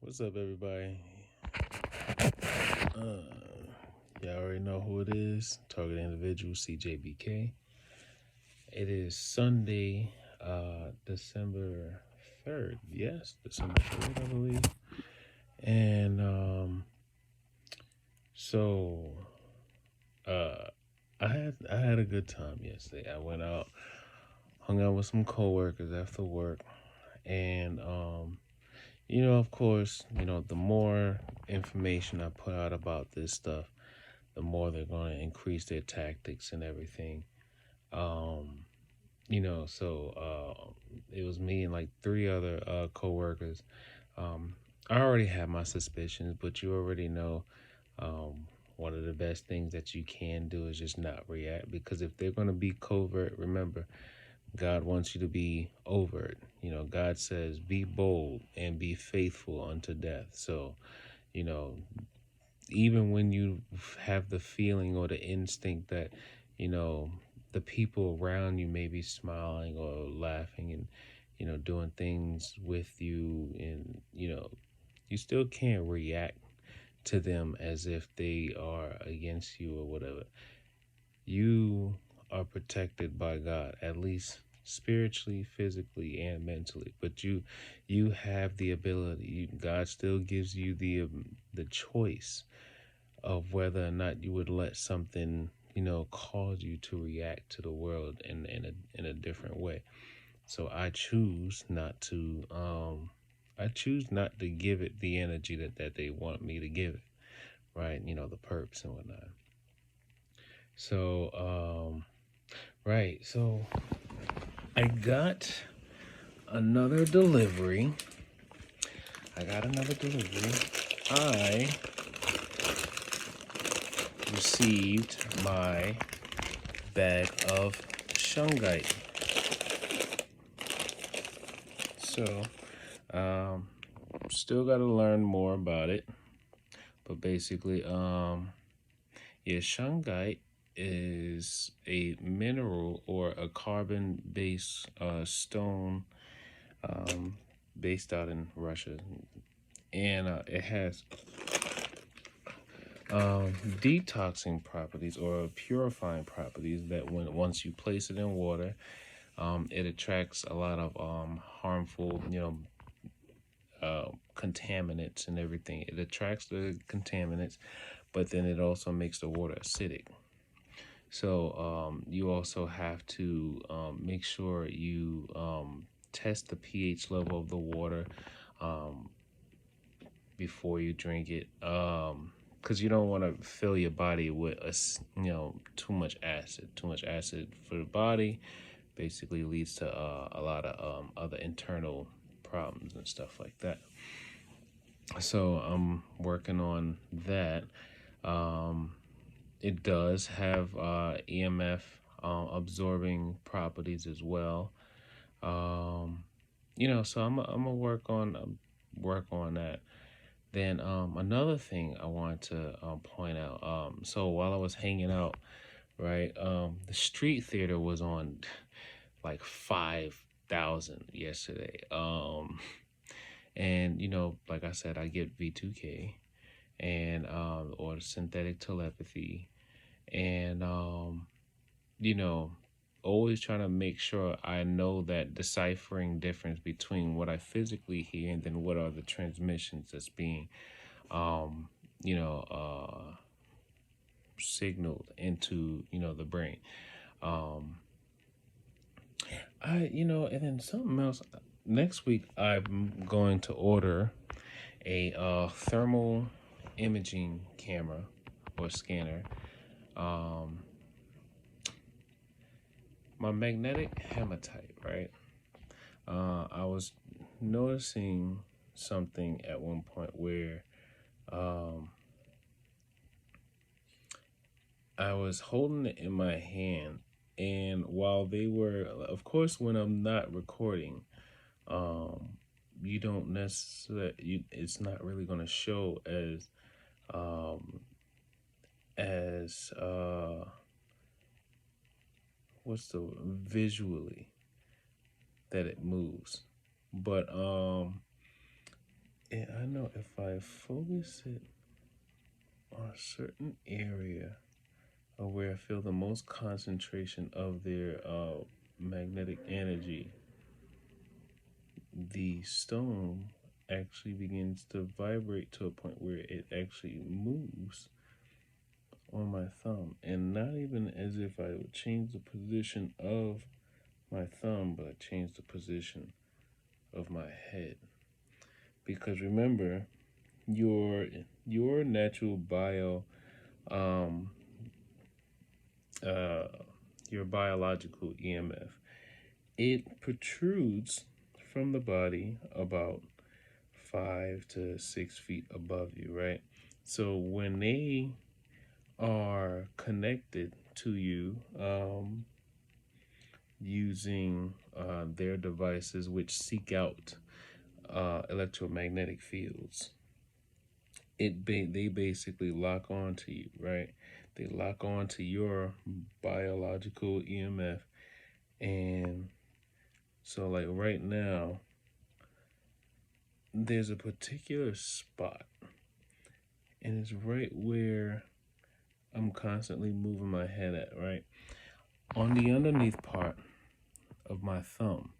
What's up, everybody? Uh, y'all already know who it is. Target individual CJBK. It is Sunday, December 3rd. Yes, December 3rd, I believe. And so uh, I had a good time yesterday. I went out, hung out with some coworkers after work, and of course, the more information I put out about this stuff, the more they're going to increase their tactics and everything. Um, it was me and like three other co-workers. Um, I already had my suspicions, but you already know one of the best things that you can do is just not react, because if they're going to be covert, remember, God wants you to be overt. God says, be bold and be faithful unto death. So, you know, even when you have the feeling or the instinct that you know the people around you may be smiling or laughing and doing things with you, and you still can't react to them as if they are against you or whatever. You are protected by God, at least spiritually, physically, and mentally. But you have the ability. God still gives you the choice of whether or not you would let something cause you to react to the world in a different way. So I choose not to give it the energy that they want me to give it, right? The perps and whatnot. So right, so I got another delivery. I received my bag of shungite. So, still got to learn more about it. But basically, yeah, shungite is a mineral or a carbon-based stone, based out in Russia, and it has detoxing properties or purifying properties that once you place it in water, it attracts a lot of harmful, contaminants and everything. It attracts the contaminants, but then it also makes the water acidic. So you also have to make sure you test the pH level of the water before you drink it, because you don't want to fill your body with too much acid. Too much acid for the body basically leads to a lot of other internal problems and stuff like that. So I'm working on that. It does have EMF absorbing properties as well. So I'm gonna work on that. Then another thing I want to point out. So while I was hanging out, right, the street theater was on like 5,000 yesterday. And like I said, I get V2K and or synthetic telepathy, and you know always trying to make sure I know that deciphering difference between what I physically hear and then what are the transmissions that's being um you know uh signaled into the brain. um and then something else. Next week I'm going to order a thermal imaging camera or scanner. um my magnetic hematite, right? I was noticing something at one point where um, I was holding it in my hand, and while they were, of course, when I'm not recording, um, you don't necessarily, it's not really going to show um, as what's the visually that it moves, but And I know if I focus it on a certain area of where I feel the most concentration of their magnetic energy, the stone actually begins to vibrate to a point where it actually moves on my thumb. And not even as if I would change the position of my thumb, but I change the position of my head. Because remember, your natural um uh your biological EMF, it protrudes from the body about 5 to 6 feet above you, right? So when they are connected to you, using their devices which seek out electromagnetic fields, they basically lock onto you, right? They lock onto your biological EMF. And so like right now, there's a particular spot, and it's right where I'm constantly moving my head at, right? On the underneath part of my thumb,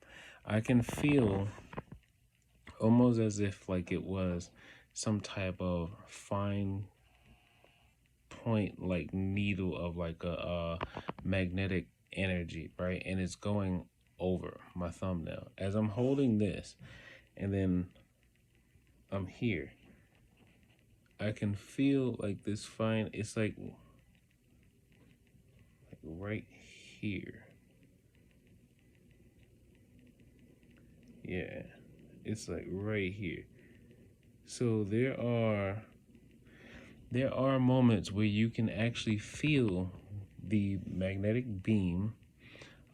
I can feel almost as if like it was some type of fine point, like needle of like a magnetic energy, right? And it's going over my thumbnail as I'm holding this, and then I'm here. I can feel like this fine, it's like right here. Yeah, it's like right here. So there are moments where you can actually feel the magnetic beam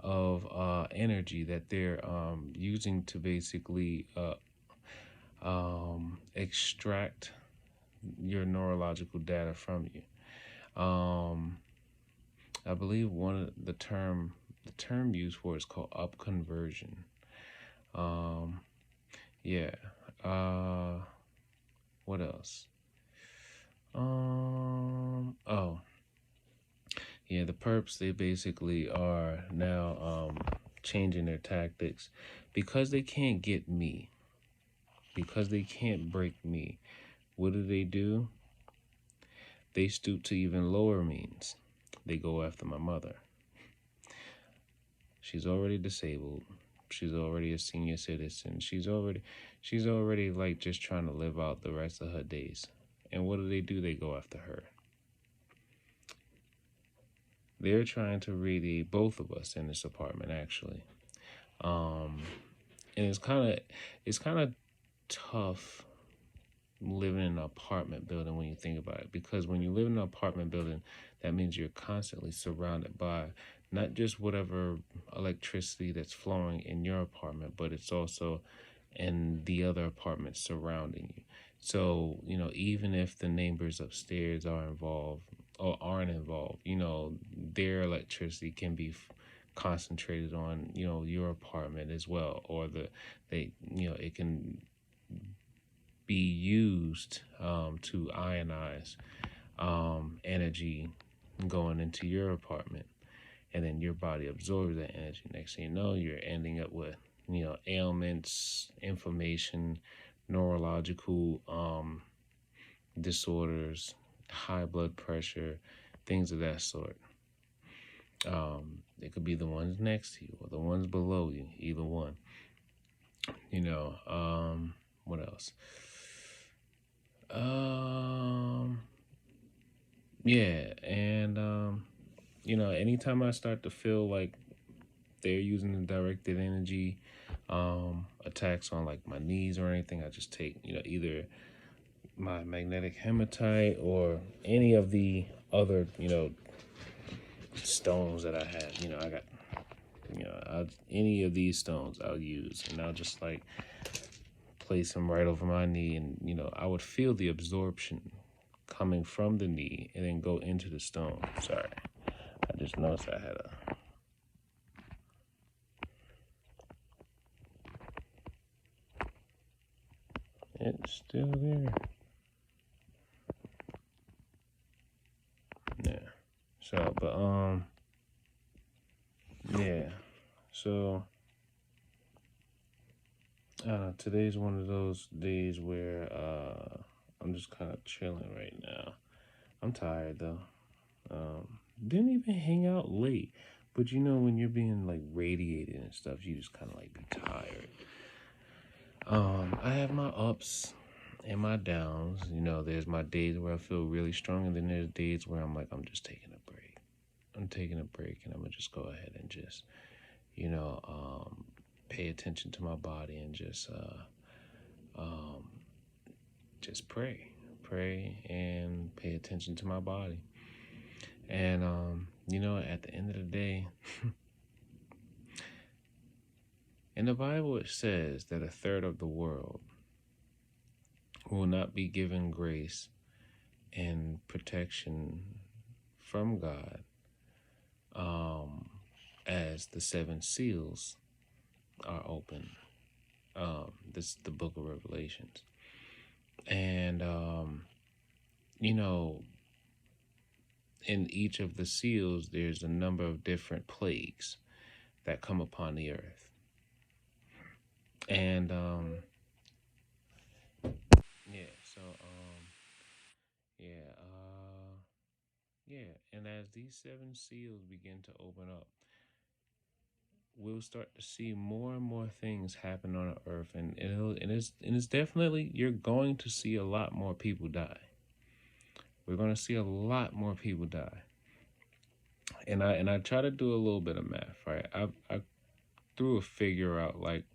of energy that they're using to basically extract your neurological data from you. I believe one of the term used for it is called upconversion. Um, yeah. What else? Oh, yeah. The perps, they basically are now changing their tactics because they can't get me, because they can't break me. What do? They stoop to even lower means. They go after my mother. She's already disabled. She's already a senior citizen. She's already like just trying to live out the rest of her days. And what do? They go after her. They're trying to really both of us in this apartment actually. And it's kind of tough living in an apartment building when you think about it, because when you live in an apartment building, that means you're constantly surrounded by not just whatever electricity that's flowing in your apartment, but it's also in the other apartments surrounding you. So even if the neighbors upstairs are involved or aren't involved, their electricity can be concentrated on your apartment as well, or it can be used to ionize energy going into your apartment, and then your body absorbs that energy. Next thing you know, you're ending up with ailments, inflammation, neurological disorders, high blood pressure, things of that sort. It could be the ones next to you or the ones below you, either one. What else? Yeah, and anytime I start to feel like they're using the directed energy attacks on like my knees or anything, I just take either my magnetic hematite or any of the other stones that I have. I got any of these stones I'll use, and I'll just like place them right over my knee, and I would feel the absorption coming from the knee and then go into the stone. Sorry, I just noticed I had a It's still there. Yeah. So, but yeah. So, today's one of those days where I'm just kind of chilling right now. I'm tired though. Didn't even hang out late, but you know when you're being like radiated and stuff, you just kind of like be tired. I have my ups and my downs. You know, there's my days where I feel really strong, and then there's days where I'm like, I'm just taking a break. I'm taking a break, and I'm gonna just go ahead and just, you know, pay attention to my body and um, just pray, and pay attention to my body. And you know, at the end of the day, in the Bible it says that a third of the world will not be given grace and protection from God, um, as the seven seals are open. This is the book of Revelations. And, you know, in each of the seals, there's a number of different plagues that come upon the earth. And, yeah, so, yeah, yeah. And as these seven seals begin to open up, we'll start to see more and more things happen on the earth, and it's definitely, you're going to see a lot more people die. We're going to see a lot more people die. And I try to do a little bit of math, right? I threw a figure out, like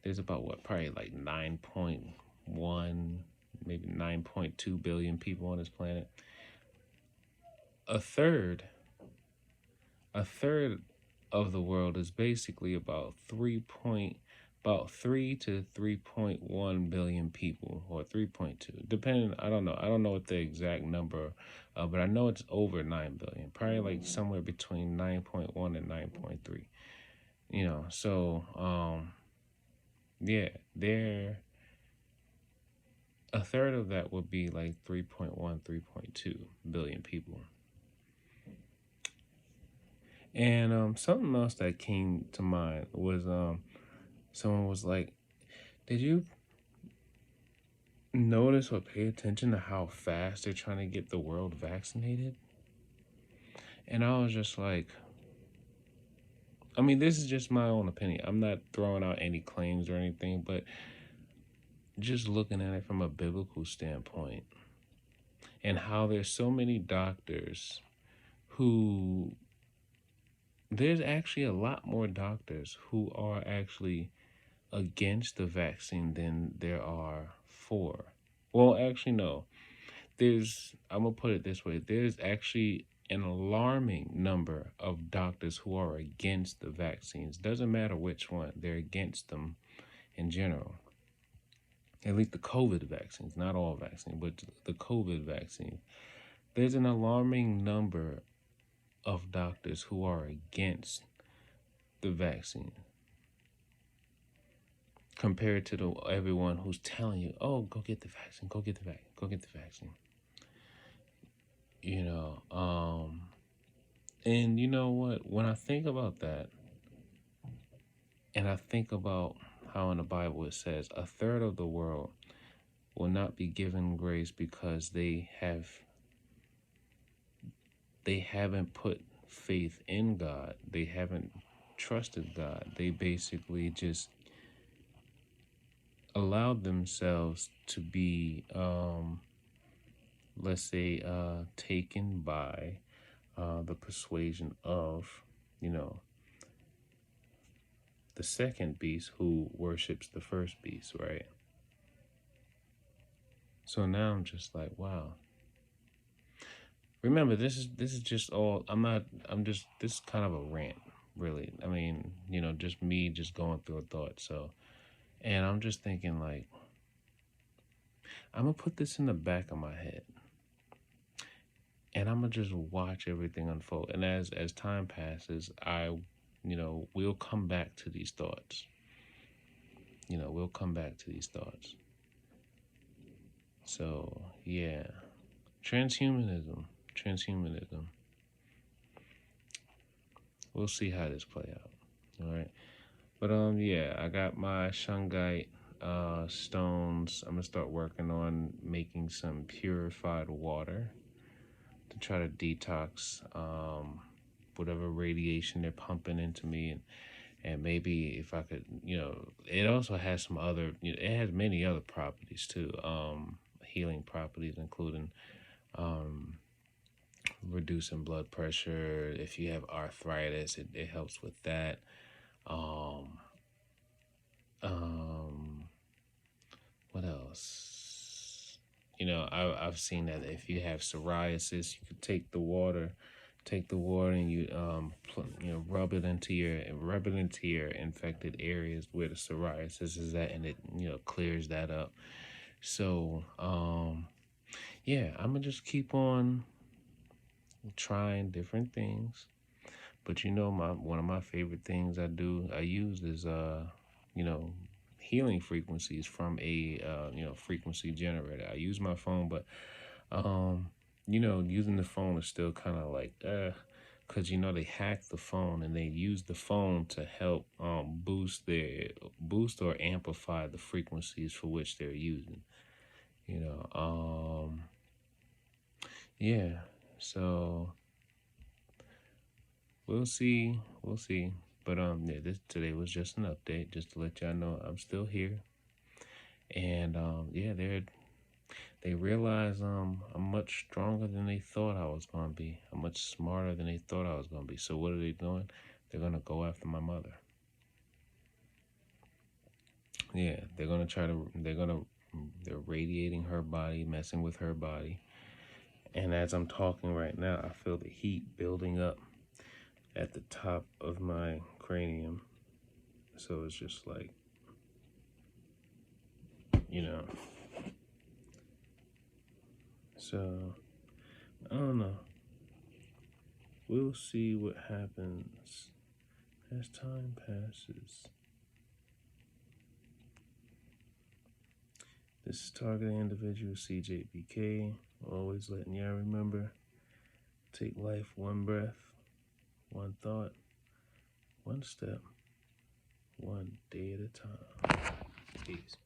there's about what, probably like 9.1, maybe 9.2 billion people on this planet. A third a third of the world is basically about 3 to 3.1 billion people, or 3.2, depending. I don't know what the exact number, but I know it's over 9 billion, probably like somewhere between 9.1 and 9.3, you know. So yeah, there, a third of that would be like 3.1, 3.2 billion people. And something else that came to mind was, someone was like, did you notice or pay attention to how fast they're trying to get the world vaccinated? And I was just like, I mean, this is just my own opinion. I'm not throwing out any claims or anything, but just looking at it from a biblical standpoint, and how there's so many doctors who, there's actually a lot more doctors who are actually against the vaccine than there are for. Well, actually, no. I'm going to put it this way, there's actually an alarming number of doctors who are against the vaccines. Doesn't matter which one, they're against them in general. At least the COVID vaccines, not all vaccines, but the COVID vaccine. There's an alarming number of doctors who are against the vaccine, compared to everyone who's telling you, oh, go get the vaccine, go get the vaccine, go get the vaccine. You know, and you know what? When I think about that, and I think about how in the Bible it says a third of the world will not be given grace because they haven't put faith in God. They haven't trusted God. They basically just allowed themselves to be, let's say, taken by the persuasion of, you know, the second beast who worships the first beast, right? So now I'm just like, wow. Remember, this is just all. This is kind of a rant, really. I mean, you know, just me just going through a thought. So, and I'm just thinking like, I'm gonna put this in the back of my head, and I'm gonna just watch everything unfold. And as time passes, we'll come back to these thoughts. We'll come back to these thoughts. So yeah, transhumanism, transhumanism. We'll see how this play out. All right, but yeah, I got my shungite stones. I'm gonna start working on making some purified water to try to detox whatever radiation they're pumping into me, and maybe if I could, it also has some other, it has many other properties too, healing properties, including um, reducing blood pressure. If you have arthritis, it helps with that. Um, um, what else? I've seen that if you have psoriasis, you could take the water and you rub it into your infected areas where the psoriasis is at, and it clears that up. So yeah, I'm gonna just keep on trying different things. But my one of my favorite things I use is you know healing frequencies from a frequency generator. I use my phone, but um using the phone is still kind of like because they hack the phone and they use the phone to help boost or amplify the frequencies for which they're using. You know, yeah. So we'll see. But yeah, this today was just an update, just to let y'all know I'm still here. And yeah, they realize I'm much stronger than they thought I was gonna be. I'm much smarter than they thought I was gonna be. So what are they doing? They're gonna go after my mother. Yeah, they're radiating her body, messing with her body. And as I'm talking right now, I feel the heat building up at the top of my cranium. So it's just like, you know. So I don't know. We'll see what happens as time passes. This is Targeted Individual CJBK. Always letting y'all remember, take life one breath, one thought, one step, one day at a time. Peace.